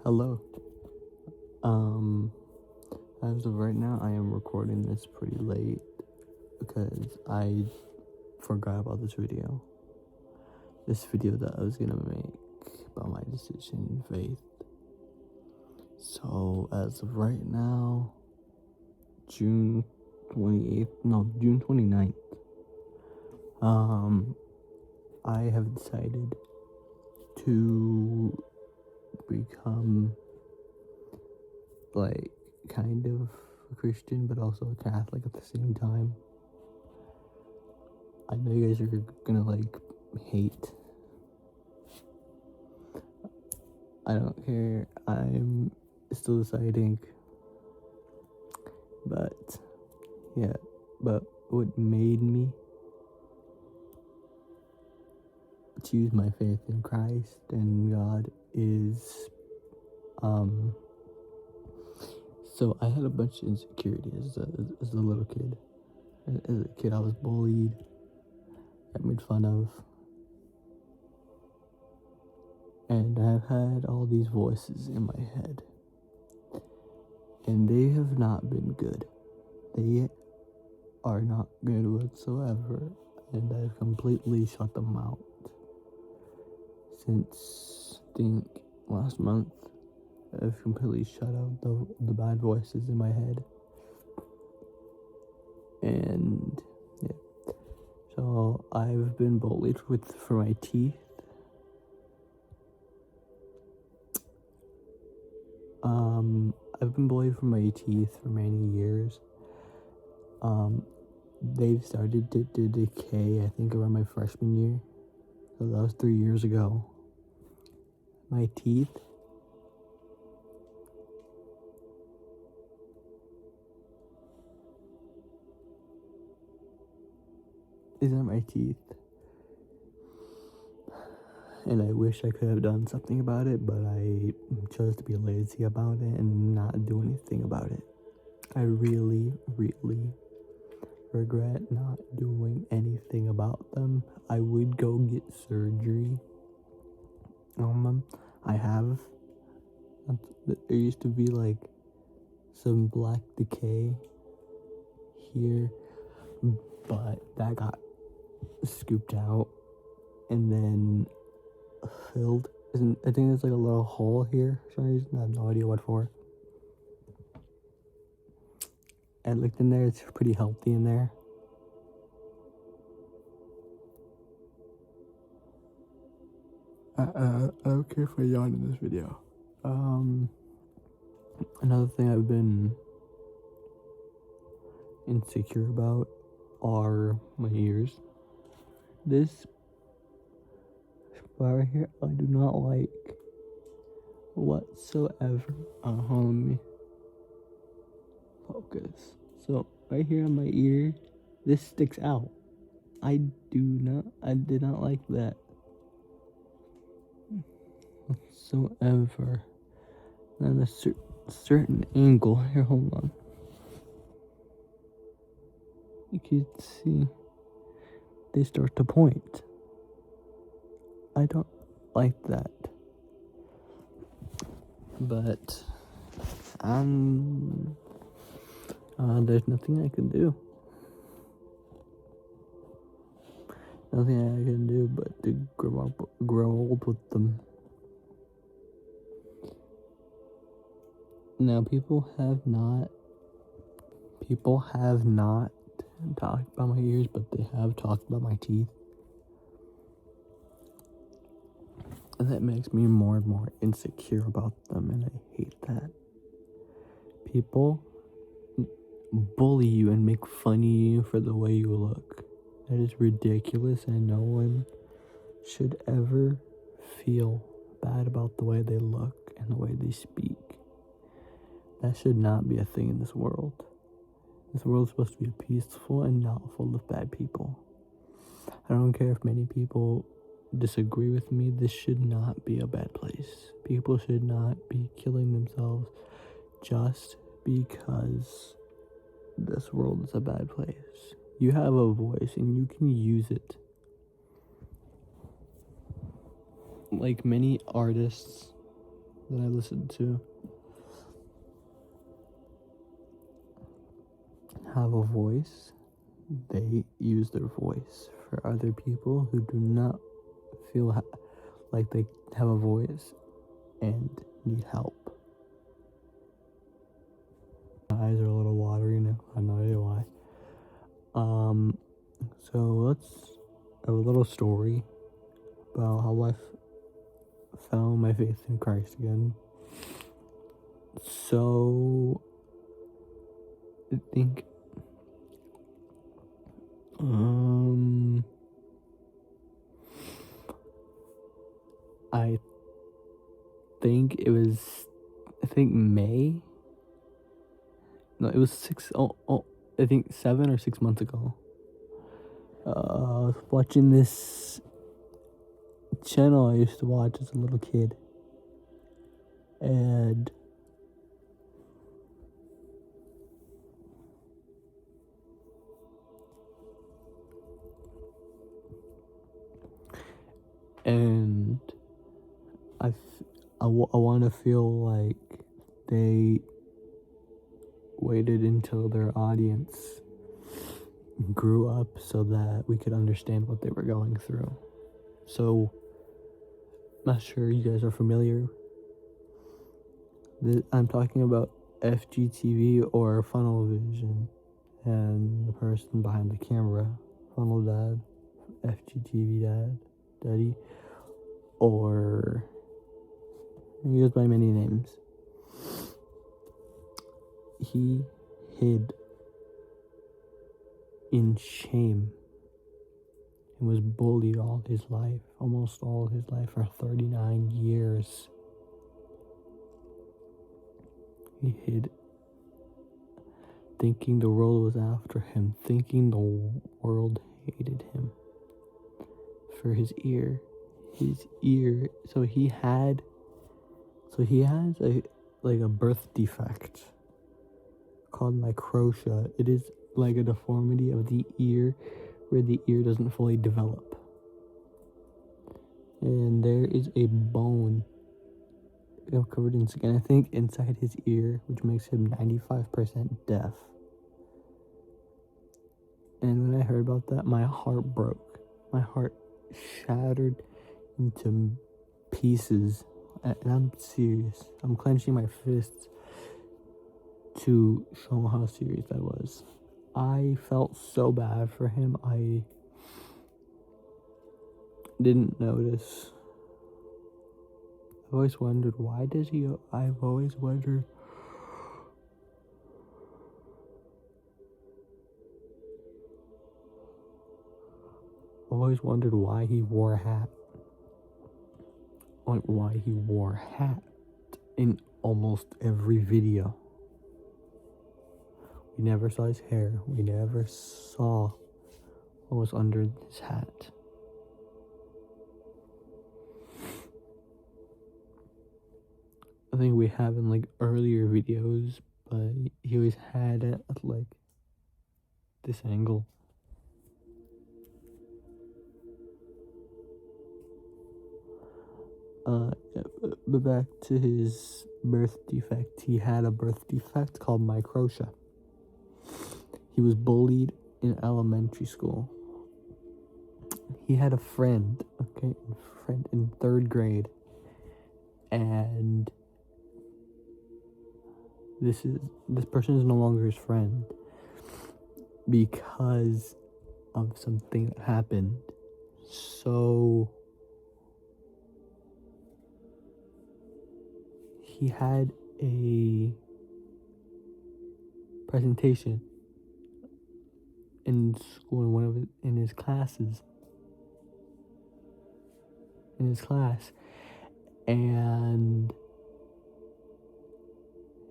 Hello. Um, as of right now, I am recording this pretty late because I forgot about this video. This video that I was gonna make about my decision in faith. So, as of right now, June 29th, I have decided to become like kind of a Christian but also a Catholic at the same time. I know you guys are gonna like hate. I don't care. I'm still deciding. But yeah, but what made me choose my faith in Christ and God is so I had a bunch of insecurity as a little kid. As a kid, I was bullied, got made fun of, and I've had all these voices in my head, and they have not been good. They are not good whatsoever, and I've completely shut them out since I think last month. I've completely shut out the bad voices in my head. And yeah. So I've been bullied for my teeth. I've been bullied for my teeth for many years. They've started to decay, I think, around my freshman year. So that was 3 years ago. My teeth isn't my teeth. And I wish I could have done something about it, but I chose to be lazy about it and not do anything about it. I really, really regret not doing anything about them. I would go get surgery on them. I have. There used to be like some black decay here, but that got scooped out and then filled. I think there's like a little hole here for some reason. I have no idea what for. I looked in there, it's pretty healthy in there. I don't care if I yawn in this video. Another thing I've been insecure about are my ears. This spot right here, I do not like whatsoever. Let me focus. So right here on my ear, this sticks out. I did not like that whatsoever. And a certain angle here, hold on. You can see they start to point. I don't like that. But there's nothing I can do. Nothing I can do but to grow old with them. Now people have not talked about my ears, but they have talked about my teeth. And that makes me more and more insecure about them, and I hate that. People bully you and make fun of you for the way you look. That is ridiculous, and no one should ever feel bad about the way they look and the way they speak. That should not be a thing in this world. This world is supposed to be peaceful and not full of bad people. I don't care if many people disagree with me. This should not be a bad place. People should not be killing themselves just because this world is a bad place. You have a voice and you can use it. Like many artists that I listened to have a voice. They use their voice for other people who do not feel like they have a voice and need help. My eyes are a little watery now. I have no idea why. So let's have a little story about how I found my faith in Christ again. So I think I think it was May. No, it was I think 7 or 6 months ago. I was watching this channel I used to watch as a little kid, and I want to feel like they waited until their audience grew up so that we could understand what they were going through. So, not sure you guys are familiar. I'm talking about FGTV or Funnel Vision, and the person behind the camera, Funnel Dad, FGTV Daddy, or he goes by many names. He hid in shame and was bullied all his life, almost all his life, for 39 years. He hid, thinking the world was after him, thinking the world hated him for his ear. So he has a birth defect called microtia. It is like a deformity of the ear where the ear doesn't fully develop. And there is a bone covered in skin, I think, inside his ear, which makes him 95% deaf. And when I heard about that, my heart broke. My heart shattered into pieces. And I'm serious. I'm clenching my fists to show how serious I was. I felt so bad for him. I didn't notice. I've always wondered, I've always wondered why he wore a hat. Like, why he wore a hat in almost every video. We never saw his hair. We never saw what was under his hat. I think we have in earlier videos, but he always had it at this angle. But back to his birth defect. He had a birth defect called microtia. He was bullied in elementary school. He had a friend in 3rd grade, and this person is no longer his friend because of something that happened. So he had a presentation in school in his class, and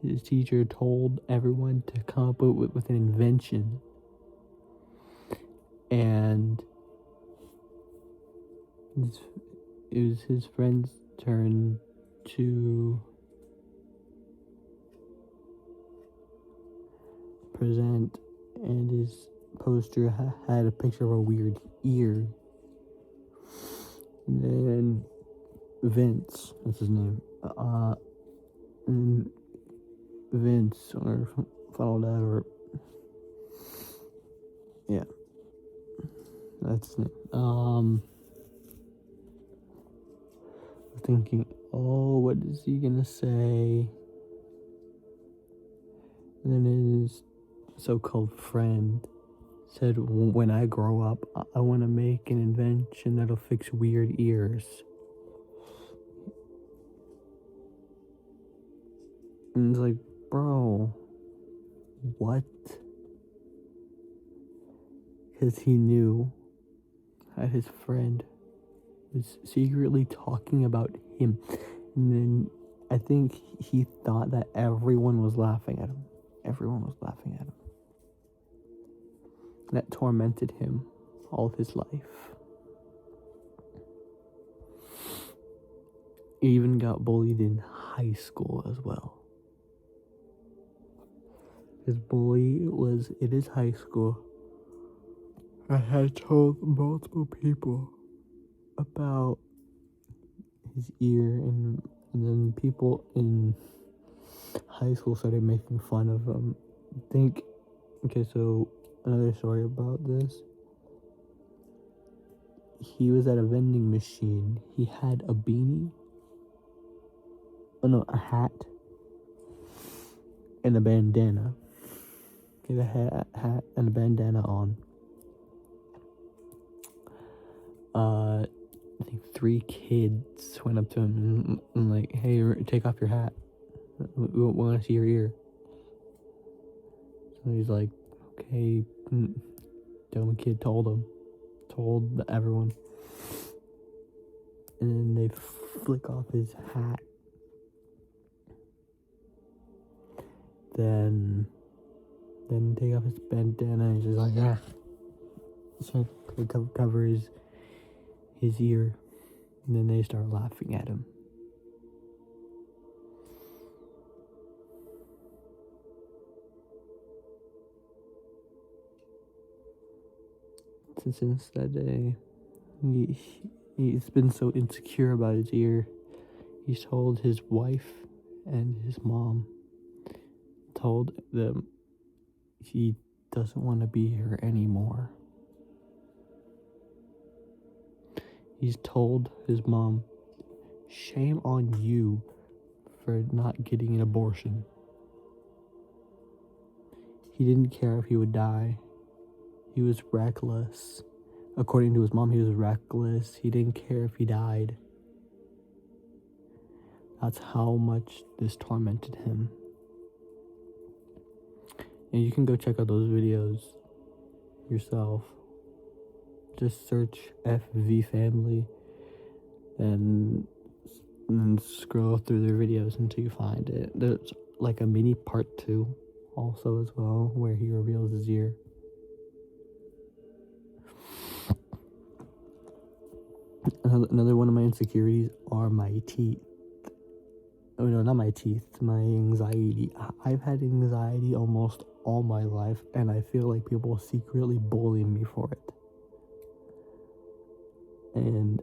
his teacher told everyone to come up with an invention, and it was his friend's turn to present, and his poster had a picture of a weird ear. And then Vince, that's his name, And Vince, or followed out, or yeah, that's his name. Thinking, oh, what is he gonna say? And then his so-called friend said, when I grow up, I want to make an invention that'll fix weird ears. And it's like, bro, what? Because he knew that his friend was secretly talking about him. And then I think he thought that everyone was laughing at him. Everyone was laughing at him. And that tormented him all of his life. He even got bullied in high school as well. His bully was in his high school. I had told multiple people about his ear, and then people in high school started making fun of him. Okay, so another story about this. He was at a vending machine. He had a beanie. Oh no, a hat. And a bandana. He had a hat and a bandana on. I think 3 kids went up to him and like, hey, take off your hat. We want to see your ear. So he's like, okay. Dumb kid told everyone. And then they flick off his hat. Then take off his bandana and just like, ah. So cover his ear. And then they start laughing at him. Since that day, he's been so insecure about his ear. He's told his wife and his mom, told them he doesn't want to be here anymore. He's told his mom, shame on you for not getting an abortion. He didn't care if he would die. He was reckless. According to his mom, he was reckless. He didn't care if he died. That's how much this tormented him. And you can go check out those videos yourself. Just search FV Family and scroll through their videos until you find it. There's like a mini part 2 also as well, where he reveals his ear. Another one of my insecurities are my teeth. Oh no, not my teeth, my anxiety. I've had anxiety almost all my life, and I feel like people secretly bully me for it. And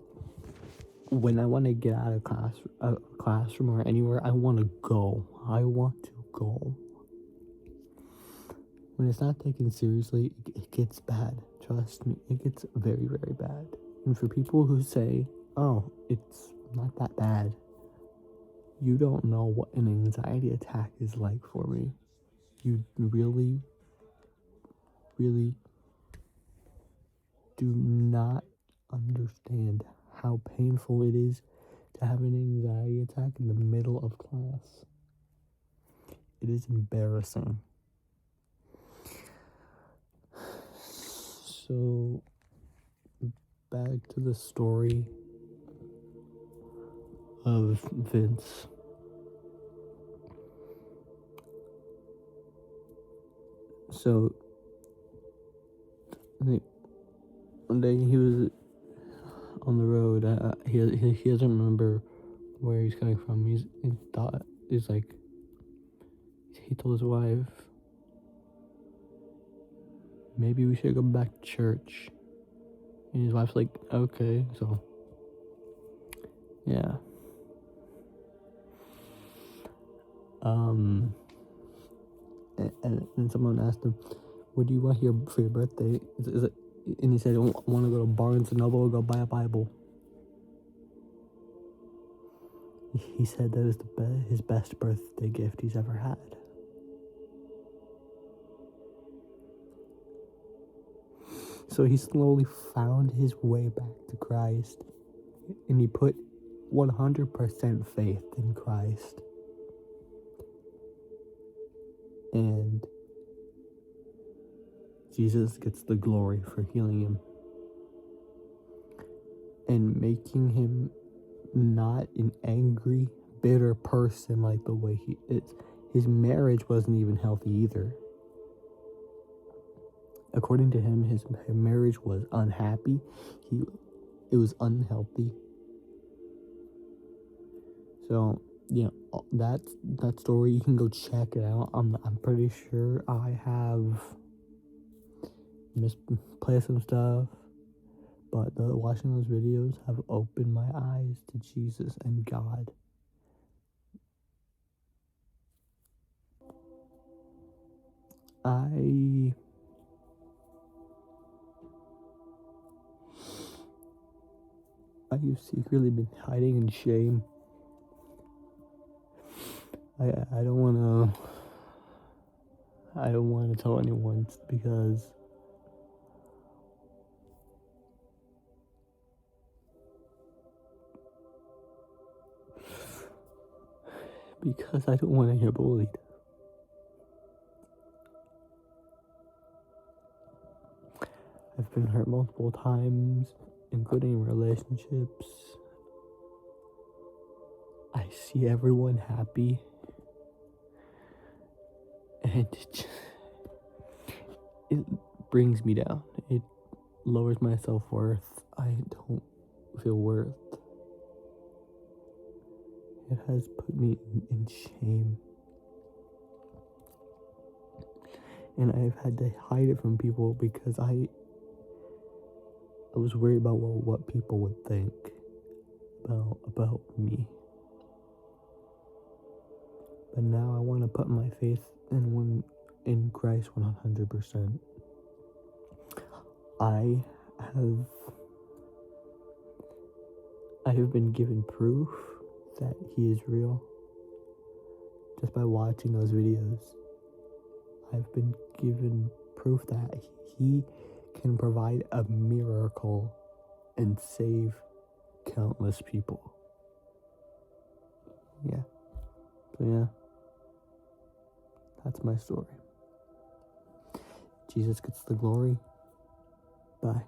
when I want to get out of a classroom or anywhere, I want to go. When it's not taken seriously, it gets bad. Trust me, it gets very, very bad. And for people who say, oh, it's not that bad, you don't know what an anxiety attack is like for me. You really, really do not understand how painful it is to have an anxiety attack in the middle of class. It is embarrassing. So, back to the story of Vince. So, I think one day he was on the road. He doesn't remember where he's coming from. He told his wife, maybe we should go back to church. And his wife's like, okay. So, yeah. And someone asked him, "What do you want here for your birthday?" Is it? And he said, "I want to go to Barnes and Noble, go buy a Bible." He said that was his best birthday gift he's ever had. So he slowly found his way back to Christ, and he put 100% faith in Christ. And Jesus gets the glory for healing him and making him not an angry, bitter person like the way he is. His marriage wasn't even healthy either. According to him, his marriage was unhappy. It was unhealthy. So yeah, that story, you can go check it out. I'm pretty sure I have misplaced some stuff, but watching those videos have opened my eyes to Jesus and God. You've secretly been hiding in shame. I don't want to tell anyone because I don't want to get bullied. I've been hurt multiple times, including relationships. I see everyone happy, and it brings me down. It lowers my self-worth. I don't feel worth. It has put me in shame. And I've had to hide it from people because I was worried about what people would think about me. But now I want to put my faith in Christ 100%. I have been given proof that he is real just by watching those videos. I've been given proof that he can provide a miracle and save countless people. Yeah. So yeah, that's my story. Jesus gets the glory. Bye.